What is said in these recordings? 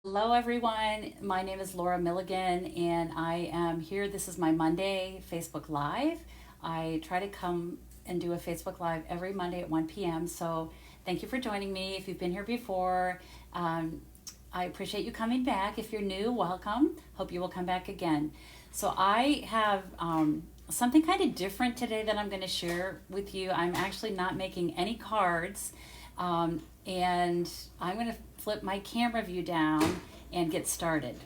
Hello, everyone. My name is Laura Milligan, and I am here. This is my Monday Facebook Live. I try to come and do a Facebook Live every Monday at 1 p.m. So thank you for joining me. If you've been here before, I appreciate you coming back. If you're new, welcome. Hope you will come back again. So I have something kind of different today that I'm going to share with you. I'm actually not making any cards, and I'm going to flip my camera view down and get started.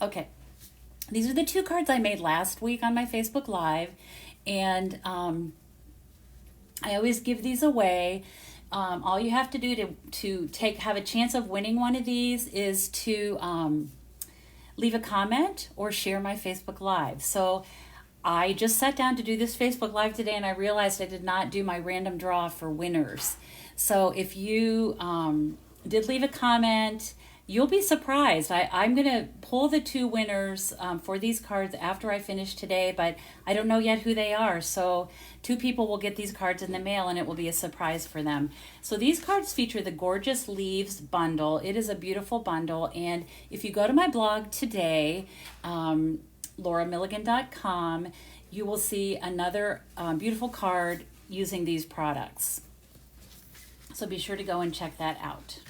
Okay, these are the two cards I made last week on my Facebook Live, and I always give these away. All you have to do to have a chance of winning one of these is to leave a comment or share my Facebook Live. So I just sat down to do this Facebook Live today, and I realized I did not do my random draw for winners. So if you did leave a comment, you'll be surprised. I'm going to pull the two winners for these cards after I finish today, but I don't know yet who they are. So two people will get these cards in the mail, and it will be a surprise for them. So these cards feature the Gorgeous Leaves bundle. It is a beautiful bundle, and if you go to my blog today, lauramilligan.com, you will see another beautiful card using these products. So be sure to go and check that out.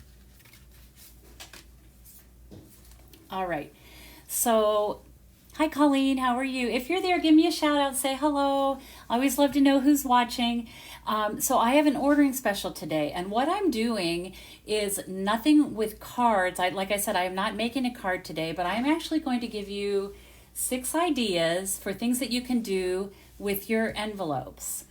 All right. So, hi Colleen, how are you? If you're there, give me a shout out, say hello. I always love to know who's watching. So I have an ordering special today, and what I'm doing is nothing with cards. Like I said, I am not making a card today, but I'm actually going to give you 6 ideas for things that you can do with your envelopes,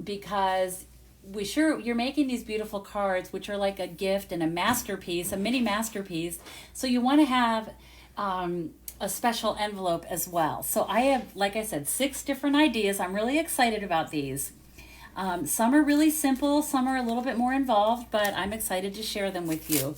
because you're making these beautiful cards, which are like a gift and a masterpiece, a mini masterpiece. So you want to have a special envelope as well. So I have, like I said, 6 different ideas. I'm really excited about these. Some are really simple, some are a little bit more involved, but I'm excited to share them with you.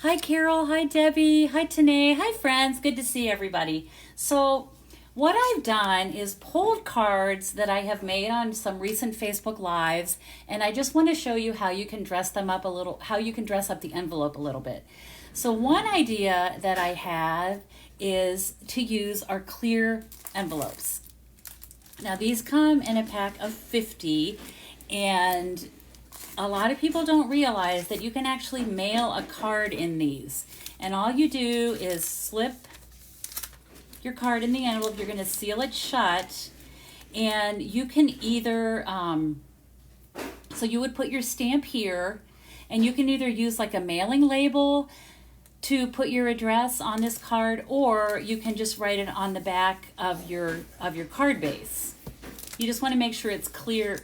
Hi, Carol. Hi, Debbie. Hi, Tanae. Hi, friends. Good to see everybody. So what I've done is pulled cards that I have made on some recent Facebook Lives, and I just want to show you how you can dress them up a little, how you can dress up the envelope a little bit. So one idea that I have is to use our clear envelopes. Now these come in a pack of 50, and a lot of people don't realize that you can actually mail a card in these. And all you do is slip your card in the envelope. You're going to seal it shut, and you can either, so you would put your stamp here, and you can either use like a mailing label to put your address on this card, or you can just write it on the back of your card base. You just want to make sure it's clear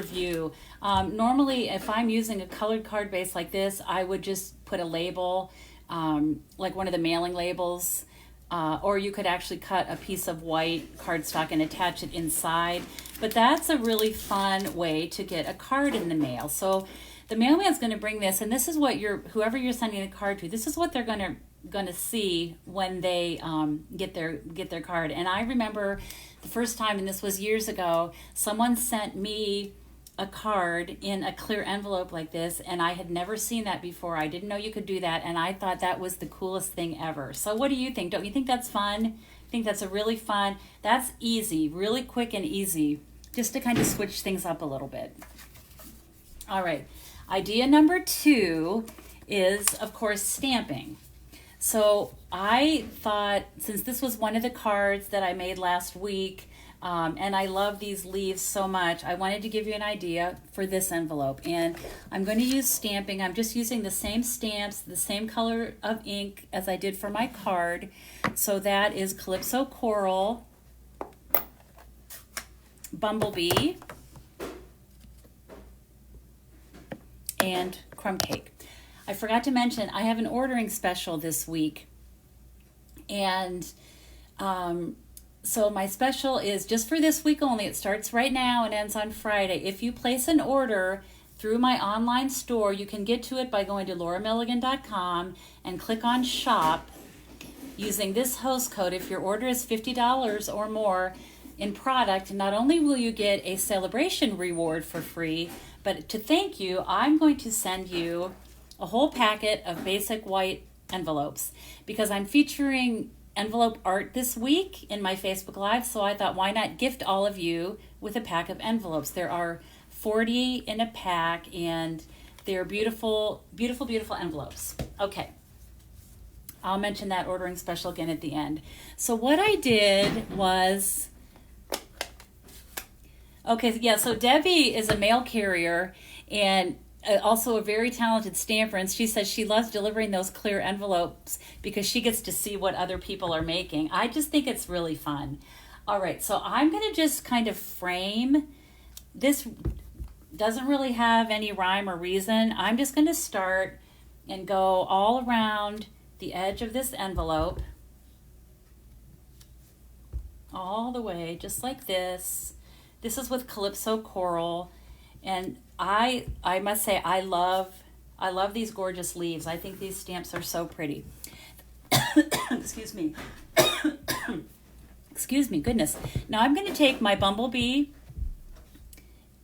view. Normally, if I'm using a colored card base like this, I would just put a label, like one of the mailing labels, or you could actually cut a piece of white cardstock and attach it inside. But that's a really fun way to get a card in the mail. So the mailman's going to bring this, and this is what whoever you're sending the card to, this is what they're going to see when they get their card. And I remember the first time, and this was years ago, someone sent me a card in a clear envelope like this, and I had never seen that before. I didn't know you could do that, and I thought that was the coolest thing ever. So what do you think? Don't you think that's fun? I think that's a really fun, that's easy, really quick and easy, just to kind of switch things up a little bit. All right, idea number 2 is, of course, stamping. So I thought, since this was one of the cards that I made last week, and I love these leaves so much, I wanted to give you an idea for this envelope. And I'm going to use stamping. I'm just using the same stamps, the same color of ink as I did for my card. So that is Calypso Coral, Bumblebee, and Crumb Cake. I forgot to mention, I have an ordering special this week. And so my special is just for this week only. It starts right now and ends on Friday. If you place an order through my online store, you can get to it by going to lauramilligan.com and click on shop using this host code. If your order is $50 or more in product, not only will you get a celebration reward for free, But to thank you, I'm going to send you a whole packet of basic white envelopes because I'm featuring envelope art this week in my Facebook Live. So I thought, why not gift all of you with a pack of envelopes? There are 40 in a pack, and they're beautiful, beautiful, beautiful envelopes. Okay. I'll mention that ordering special again at the end. So what I did was, okay, yeah, so Debbie is a mail carrier and also a very talented stamper, and she says she loves delivering those clear envelopes because she gets to see what other people are making. I just think it's really fun. All right, so I'm going to just kind of frame. This doesn't really have any rhyme or reason. I'm just going to start and go all around the edge of this envelope, all the way, just like this. This is with Calypso Coral, and I must say I love these gorgeous leaves. I think these stamps are so pretty. Excuse me. Excuse me, goodness. Now I'm going to take my bumblebee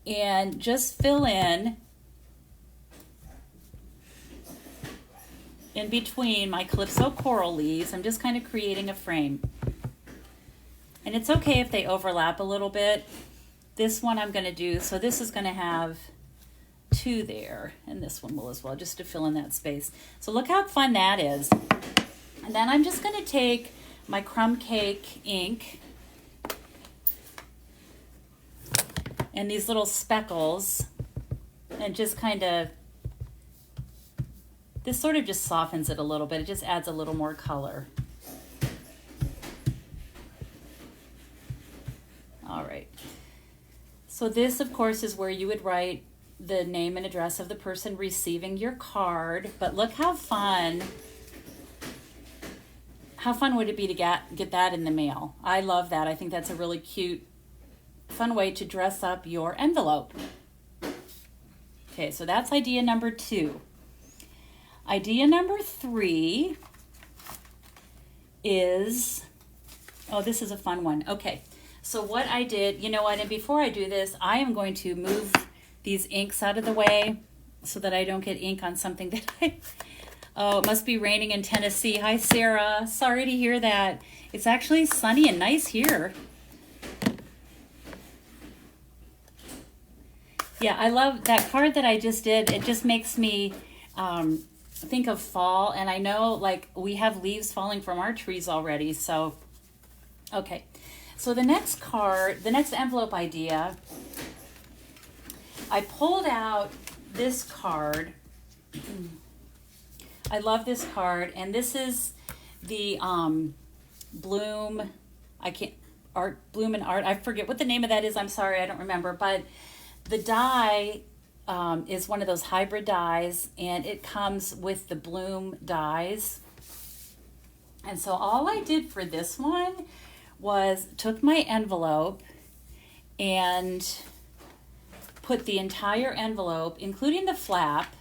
and just fill in between my Calypso Coral leaves. I'm just kind of creating a frame. And it's okay if they overlap a little bit. This one I'm going to do, so this is going to have 2 there, and this one will as well, just to fill in that space. So look how fun that is. And then I'm just going to take my crumb cake ink and these little speckles and just kind of, this sort of just softens it a little bit. It just adds a little more color. All right. So this, of course, is where you would write the name and address of the person receiving your card. But look how fun would it be to get that in the mail? I love that. I think that's a really cute, fun way to dress up your envelope. Okay, so that's idea number 2. Idea number 3 is, oh, this is a fun one. Okay, so what I did, you know what, and before I do this, I am going to move these inks out of the way so that I don't get ink on something that oh, it must be raining in Tennessee. Hi, Sarah. Sorry to hear that. It's actually sunny and nice here. Yeah, I love that card that I just did. It just makes me think of fall, and I know like we have leaves falling from our trees already. So okay, so the next card, the next envelope idea, I pulled out this card. I love this card, and this is the Bloom, Bloom and Art. I forget what the name of that is. I'm sorry, I don't remember, but the die is one of those hybrid dies, and it comes with the Bloom dies. And so all I did for this one was took my envelope and put the entire envelope, including the flap,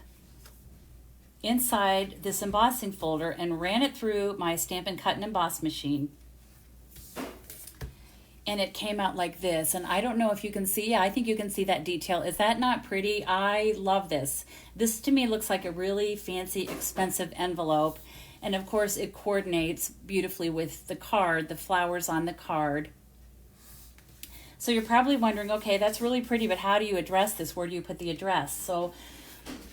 inside this embossing folder and ran it through my Stampin' Cut and Emboss machine. And it came out like this. And I don't know if you can see, I think you can see that detail. Is that not pretty? I love this. This to me looks like a really fancy, expensive envelope. And of course it coordinates beautifully with the card, the flowers on the card. So you're probably wondering, okay, that's really pretty, but how do you address this? Where do you put the address? So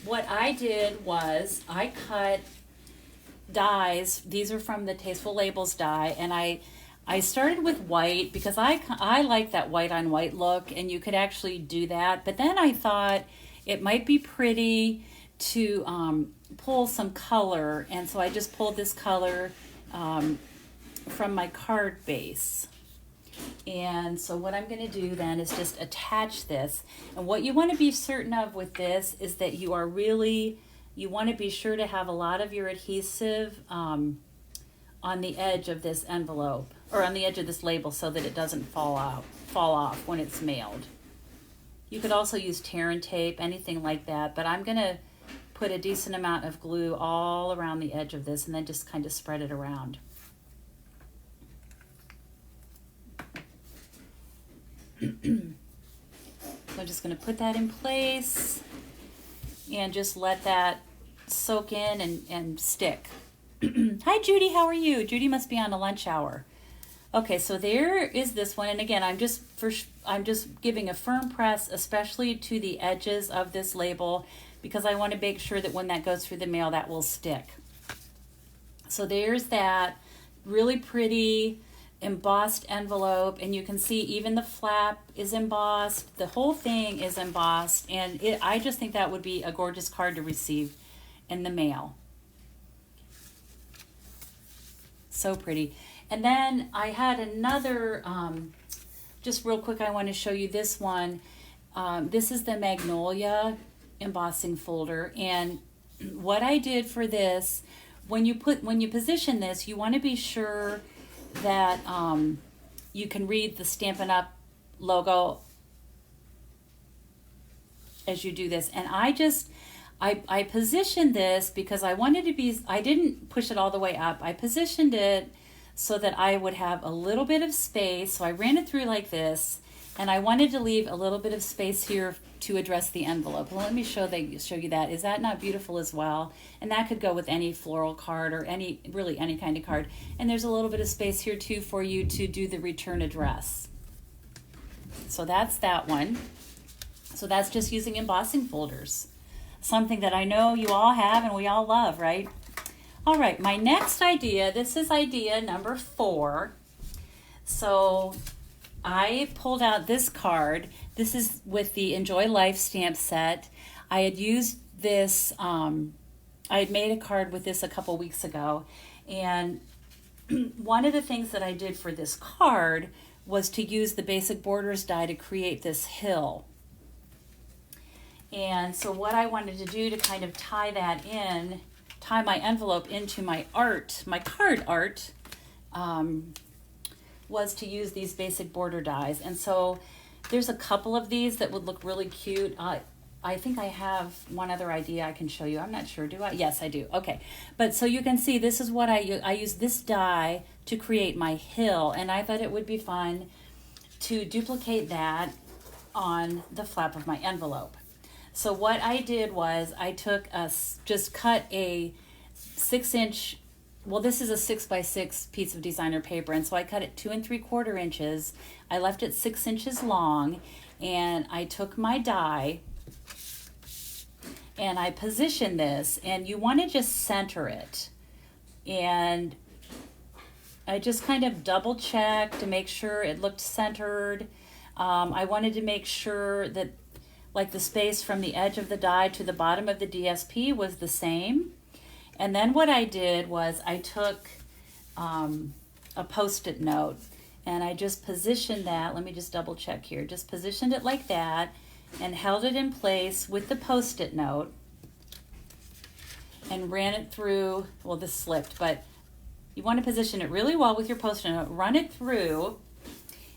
what I did was I cut dies. These are from the Tasteful Labels die, and I started with white because I like that white on white look, and you could actually do that. But then I thought it might be pretty to pull some color, and so I just pulled this color from my card base. And so what I'm going to do then is just attach this. And what you want to be certain of with this is that you want to be sure to have a lot of your adhesive on the edge of this envelope, or on the edge of this label, so that it doesn't fall off when it's mailed. You could also use tear and tape, anything like that, but I'm going to put a decent amount of glue all around the edge of this and then just kind of spread it around. So I'm just going to put that in place and just let that soak in and stick. Hi, Judy. How are you? Judy must be on a lunch hour. Okay, so there is this one. And again, I'm just giving a firm press, especially to the edges of this label, because I want to make sure that when that goes through the mail, that will stick. So there's that really pretty embossed envelope, and you can see even the flap is embossed. The whole thing is embossed, and I just think that would be a gorgeous card to receive in the mail. So pretty. And then I had another, just real quick, I want to show you this one. This is the Magnolia embossing folder, and what I did for this, when you position this, you want to be sure that you can read the Stampin' Up! Logo as you do this. And I positioned this because I wanted to be, I didn't push it all the way up. I positioned it so that I would have a little bit of space. So I ran it through like this, and I wanted to leave a little bit of space here to address the envelope. Well, let me show you that. Is that not beautiful as well? And that could go with any floral card or really any kind of card. And there's a little bit of space here too for you to do the return address. So that's that one. So that's just using embossing folders. Something that I know you all have and we all love, right? All right, my next idea, this is idea number 4. So I pulled out this card. This is with the Enjoy Life stamp set. I had used this, I had made a card with this a couple weeks ago, and one of the things that I did for this card was to use the basic borders die to create this hill. And so what I wanted to do to kind of tie that in, tie my envelope into my art, my card art, was to use these basic border dies. And so there's a couple of these that would look really cute. I think I have one other idea I can show you. I'm not sure, do I? Yes, I do. Okay. But so you can see this is what I use this die to create my hill, and I thought it would be fun to duplicate that on the flap of my envelope. So what I did was I took just cut a 6-inch, well, this is a 6x6 piece of designer paper, and so I cut it 2 3/4 inches. I left it 6 inches long, and I took my die and I positioned this, and you want to just center it. And I just kind of double checked to make sure it looked centered. I wanted to make sure that like the space from the edge of the die to the bottom of the DSP was the same. And then what I did was I took a Post-it note, and I just positioned that, let me just double check here, just positioned it like that and held it in place with the Post-it note and ran it through, well, this slipped, but you want to position it really well with your Post-it note, run it through,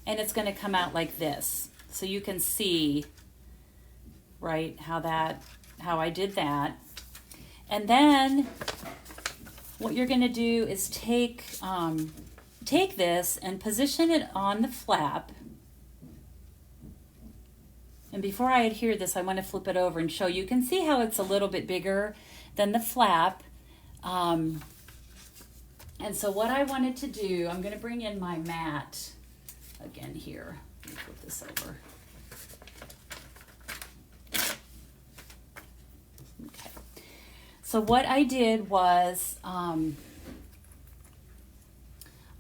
and it's going to come out like this. So you can see, right, how I did that. And then what you're going to do is take this and position it on the flap. And before I adhere this, I want to flip it over and show you. You can see how it's a little bit bigger than the flap. And so what I wanted to do, I'm going to bring in my mat again here. Let me flip this over. Okay. So what I did was, I'm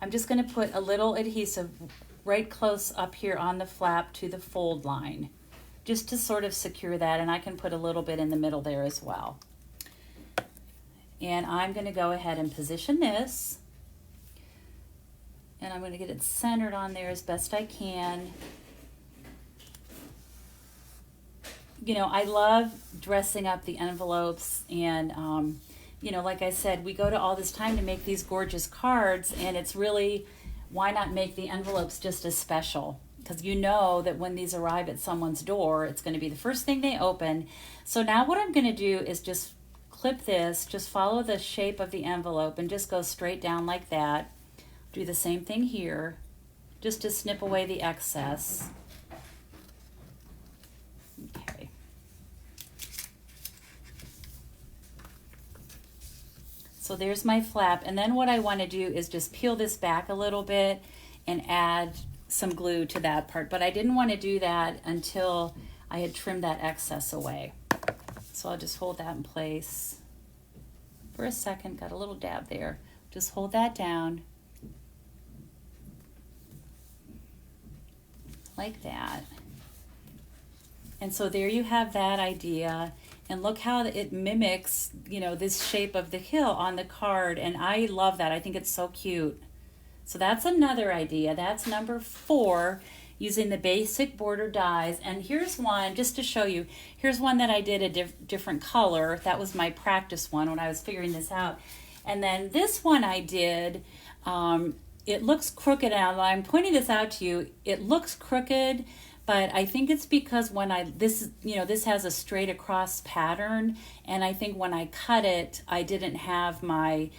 just going to put a little adhesive right close up here on the flap to the fold line, just to sort of secure that, and I can put a little bit in the middle there as well. And I'm going to go ahead and position this, and I'm going to get it centered on there as best I can. You know, I love dressing up the envelopes, and you know, like I said, we go to all this time to make these gorgeous cards, and it's really, why not make the envelopes just as special? Because you know that when these arrive at someone's door, it's going to be the first thing they open. So now what I'm going to do is just clip this, just follow the shape of the envelope and just go straight down like that. Do the same thing here, just to snip away the excess. So there's my flap. And then what I want to do is just peel this back a little bit and add some glue to that part. But I didn't want to do that until I had trimmed that excess away. So I'll just hold that in place for a second. Got a little dab there. Just hold that down like that. And so there you have that idea. And look how it mimics, you know, this shape of the hill on the card. And I love that. I think it's so cute. So that's another idea. That's number 4, using the basic border dies. And here's one, just to show you, here's one that I did a different color. That was my practice one when I was figuring this out. And then this one I did, it looks crooked. Now I'm pointing this out to you. It looks crooked, but I think it's because when this has a straight across pattern, and I think when I cut it, I didn't have my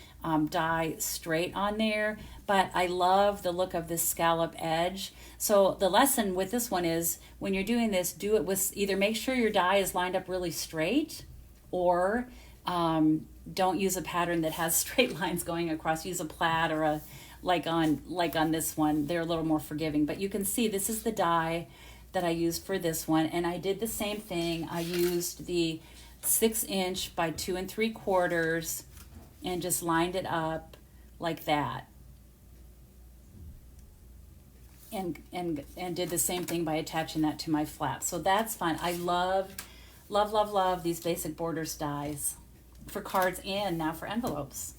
die straight on there, but I love the look of this scallop edge. So the lesson with this one is, when you're doing this, do it with either make sure your die is lined up really straight, or don't use a pattern that has straight lines going across. Use a plaid or a like on this one. They're a little more forgiving, but you can see this is the die that I used for this one, and I did the same thing. I used the 6" by 2 3/4 and just lined it up like that, and did the same thing by attaching that to my flap. So that's fun. I love these basic borders dies for cards and now for envelopes.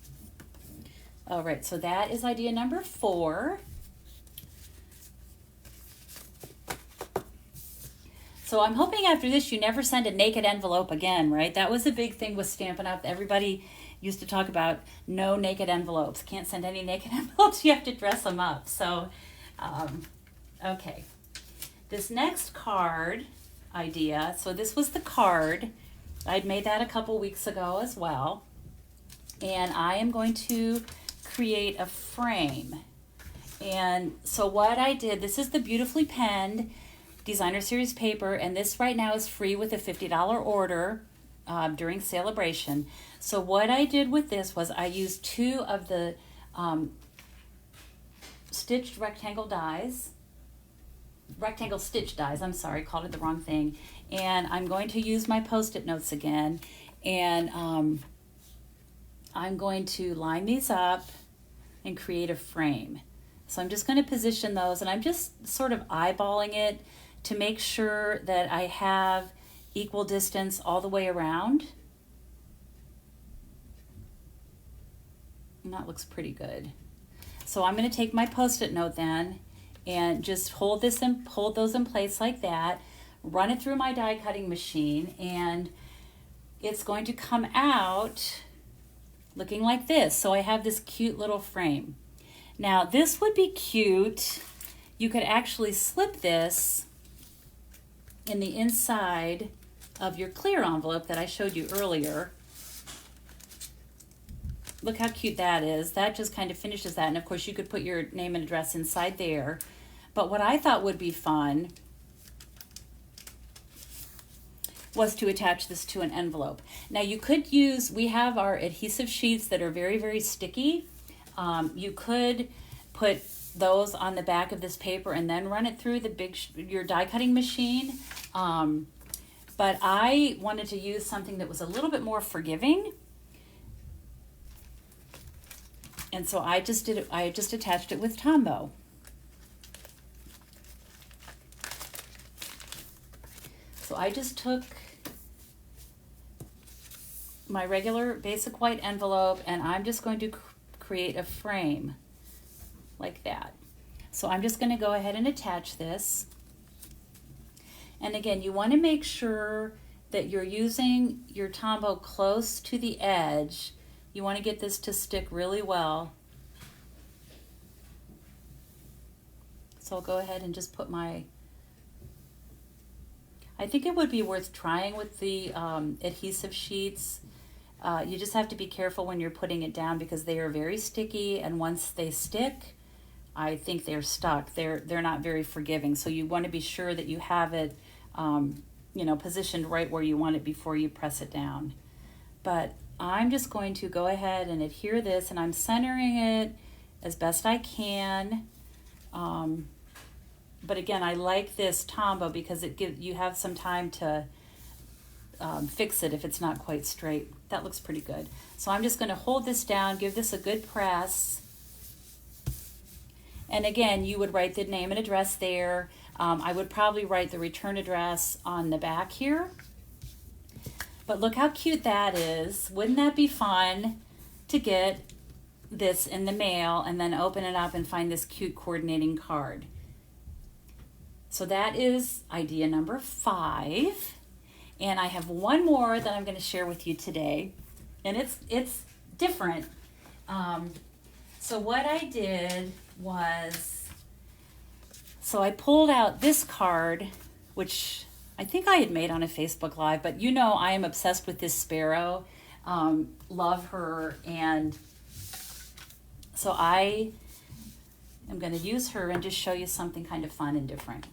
All right, so that is idea number 4. So I'm hoping after this you never send a naked envelope again, right? That was a big thing with Stampin' Up. Everybody used to talk about no naked envelopes. Can't send any naked envelopes. You have to dress them up. So, okay. This next card idea, so this was the card. I'd made that a couple weeks ago as well. And I am going to create a frame. And so what I did, this is the beautifully penned Designer Series paper, and this right now is free with a $50 order during celebration. So what I did with this was I used 2 of the stitched rectangle stitch dies, I'm sorry, called it the wrong thing. And I'm going to use my Post-it notes again, and I'm going to line these up and create a frame. So I'm just going to position those, and I'm just sort of eyeballing it to make sure that I have equal distance all the way around. And that looks pretty good. So I'm going to take my Post-it note then and just hold those in place like that, run it through my die cutting machine, and it's going to come out looking like this. So I have this cute little frame. Now this would be cute. You could actually slip this in the inside of your clear envelope that I showed you earlier. Look how cute that is. That just kind of finishes that. And of course you could put your name and address inside there. But what I thought would be fun was to attach this to an envelope. Now you could use, we have our adhesive sheets that are very, very sticky. You could put those on the back of this paper and then run it through your die cutting machine. But I wanted to use something that was a little bit more forgiving. And so I just attached it with Tombow. So I just took my regular basic white envelope, and I'm just going to create a frame like that. So I'm just going to go ahead and attach this. And again, you want to make sure that you're using your Tombow close to the edge. You want to get this to stick really well. So I'll go ahead and just put my, I think it would be worth trying with the adhesive sheets. You just have to be careful when you're putting it down because they are very sticky, and once they stick, I think they're stuck. They're not very forgiving. So you want to be sure that you have it, positioned right where you want it before you press it down. But I'm just going to go ahead and adhere this, and I'm centering it as best I can. But again, I like this Tombow because it gives you have some time to fix it if it's not quite straight. That looks pretty good. So I'm just going to hold this down, give this a good press. And again, you would write the name and address there. I would probably write the return address on the back here. But look how cute that is. Wouldn't that be fun to get this in the mail and then open it up and find this cute coordinating card? So that is idea number 5. And I have one more that I'm going to share with you today. And it's different. So what I did was, so I pulled out this card, which I think I had made on a Facebook Live, but you know I am obsessed with this sparrow. Love her. And so I am going to use her and just show you something kind of fun and different.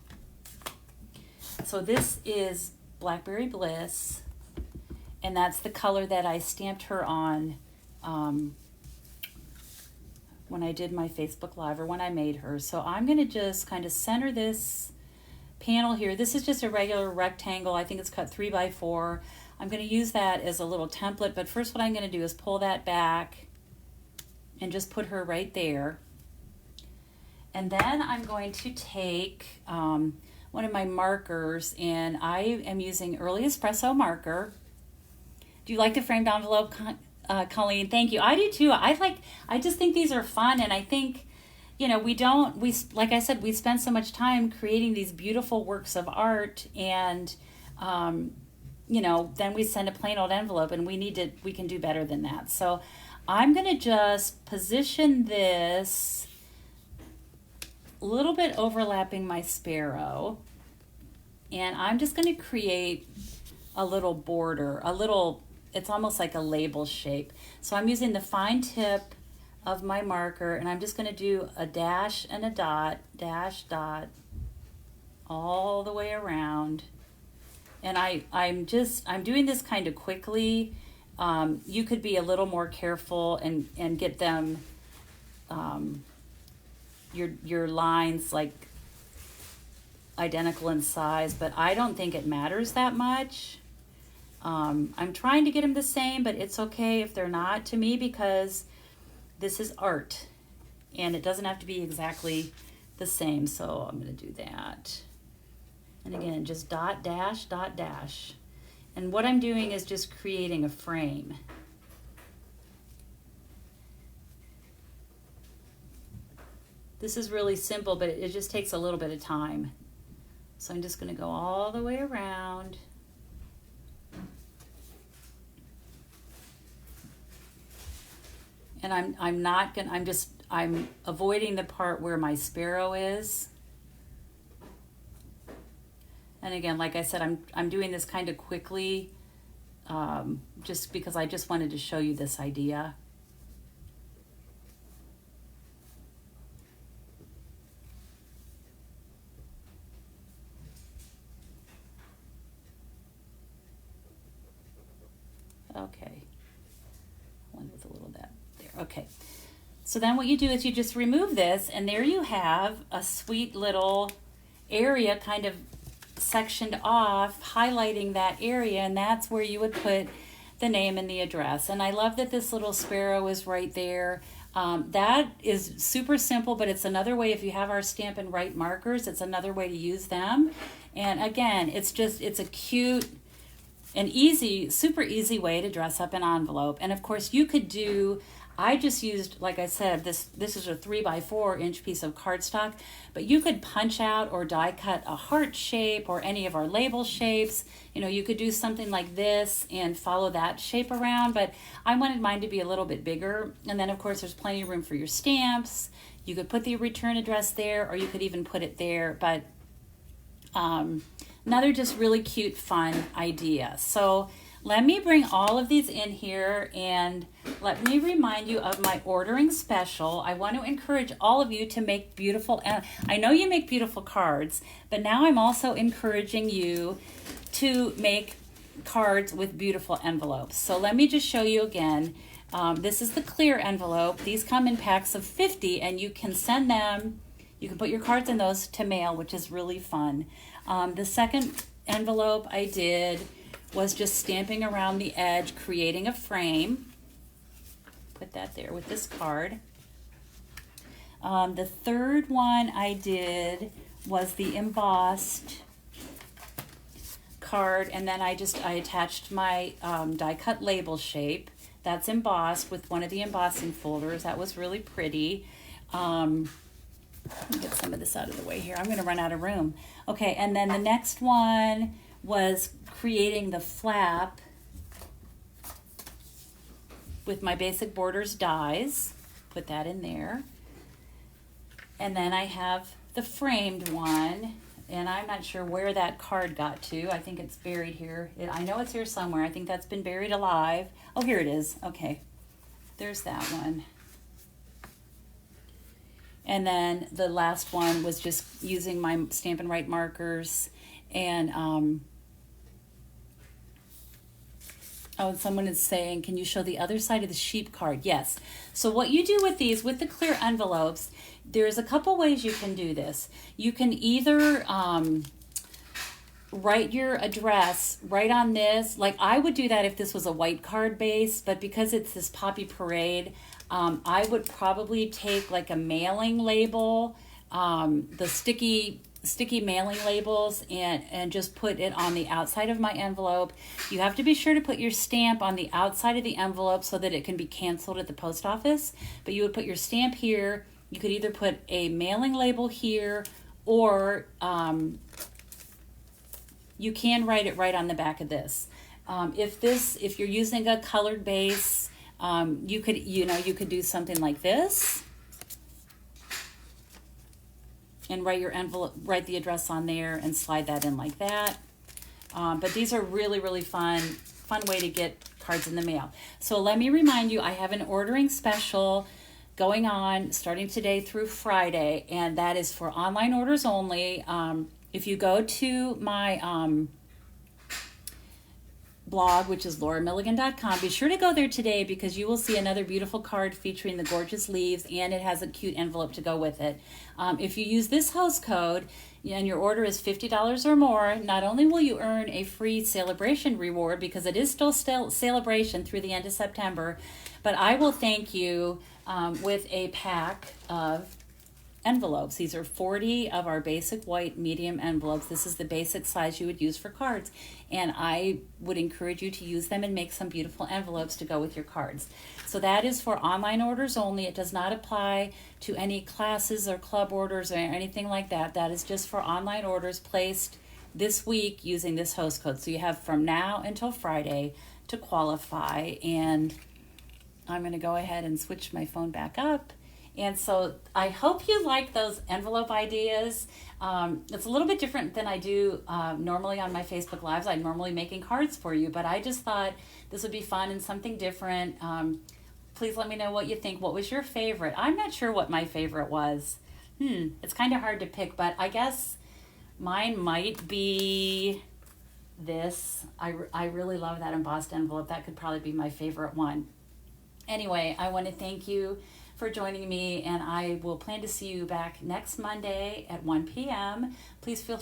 So this is Blackberry Bliss, and that's the color that I stamped her on when I did my Facebook Live, or when I made her. So I'm going to just kind of center this panel here. This is just a regular rectangle. I think it's cut 3 by 4. I'm going to use that as a little template, but first what I'm going to do is pull that back and just put her right there. And then I'm going to take one of my markers, and I am using Early Espresso marker. Do you like the framed envelope, Colleen? Thank you. I do too. I just think these are fun, and I think, you know, like I said, we spend so much time creating these beautiful works of art, and you know, then we send a plain old envelope, and we can do better than that. So I'm going to just position this a little bit overlapping my sparrow, and I'm just going to create a little border, it's almost like a label shape. So I'm using the fine tip of my marker, and I'm just going to do a dash and a dot, dash, dot, all the way around. And I'm doing this kind of quickly. You could be a little more careful and get them, your lines like identical in size, but I don't think it matters that much. I'm trying to get them the same, but it's okay if they're not to me, because this is art and it doesn't have to be exactly the same. So I'm going to do that. And again, just dot, dash, dot, dash. And what I'm doing is just creating a frame. This is really simple, but it just takes a little bit of time. So I'm just going to go all the way around. And I'm avoiding the part where my sparrow is. And again, like I said, I'm doing this kind of quickly, just because I just wanted to show you this idea. Okay, one with a little bit there. Okay, so then what you do is you just remove this, and there you have a sweet little area kind of sectioned off, highlighting that area, and that's where you would put the name and the address. And I love that this little sparrow is right there. That is super simple, but it's another way, if you have our Stamp and Write markers, it's another way to use them. And again, it's a cute and easy, super easy way to dress up an envelope. And of course you could do, I just used, like I said, this is a 3 by 4 inch piece of cardstock, but you could punch out or die cut a heart shape or any of our label shapes. You know, you could do something like this and follow that shape around, but I wanted mine to be a little bit bigger. And then of course there's plenty of room for your stamps. You could put the return address there, or you could even put it there, but another just really cute, fun idea. So let me bring all of these in here, and let me remind you of my ordering special. I want to encourage all of you to make beautiful, I know you make beautiful cards, but now I'm also encouraging you to make cards with beautiful envelopes. So let me just show you again. This is the clear envelope. These come in packs of 50, and you can send them, you can put your cards in those to mail, which is really fun. The second envelope I did was just stamping around the edge, creating a frame. Put that there with this card. The third one I did was the embossed card, and then I attached my die cut label shape. That's embossed with one of the embossing folders. That was really pretty. Let me get some of this out of the way here. I'm going to run out of room. Okay, and then the next one was creating the flap with my Basic Borders dies. Put that in there. And then I have the framed one, and I'm not sure where that card got to. I think it's buried here. I know it's here somewhere. I think that's been buried alive. Oh, here it is. Okay, there's that one. And then the last one was just using my Stampin' Write markers. And oh, and someone is saying, can you show the other side of the sheep card? Yes. So what you do with these, with the clear envelopes, there's a couple ways you can do this. You can either write your address right on this. Like I would do that if this was a white card base, but because it's this Poppy Parade, I would probably take like a mailing label, the sticky mailing labels, and just put it on the outside of my envelope. You have to be sure to put your stamp on the outside of the envelope so that it can be canceled at the post office. But you would put your stamp here. You could either put a mailing label here, or you can write it right on the back of this. If you're using a colored base, you could do something like this and write the address on there and slide that in like that. But these are really, really fun way to get cards in the mail. So let me remind you, I have an ordering special going on starting today through Friday, and that is for online orders only. If you go to my blog, which is lauramilligan.com, be sure to go there today, because you will see another beautiful card featuring the gorgeous leaves, and it has a cute envelope to go with it. If you use this host code and your order is $50 or more, not only will you earn a free celebration reward, because it is still celebration through the end of September, but I will thank you with a pack of envelopes. These are 40 of our basic white medium envelopes. This is the basic size you would use for cards, and I would encourage you to use them and make some beautiful envelopes to go with your cards. So that is for online orders only. It does not apply to any classes or club orders or anything like that. That is just for online orders placed this week using this host code. So you have from now until Friday to qualify, and I'm going to go ahead and switch my phone back up. And so I hope you like those envelope ideas. It's a little bit different than I do normally on my Facebook Lives. I'm normally making cards for you, but I just thought this would be fun and something different. Please let me know what you think. What was your favorite? I'm not sure what my favorite was. It's kind of hard to pick, but I guess mine might be this. I really love that embossed envelope. That could probably be my favorite one. Anyway, I want to thank you for joining me, and I will plan to see you back next Monday at 1 p.m. Please feel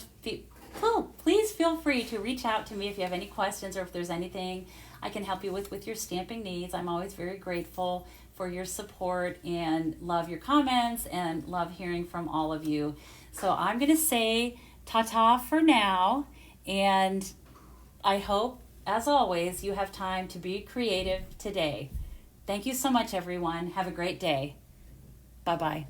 free to reach out to me if you have any questions or if there's anything I can help you with your stamping needs. I'm always very grateful for your support and love your comments and love hearing from all of you. So I'm going to say ta-ta for now, and I hope, as always, you have time to be creative today. Thank you so much, everyone. Have a great day. Bye-bye.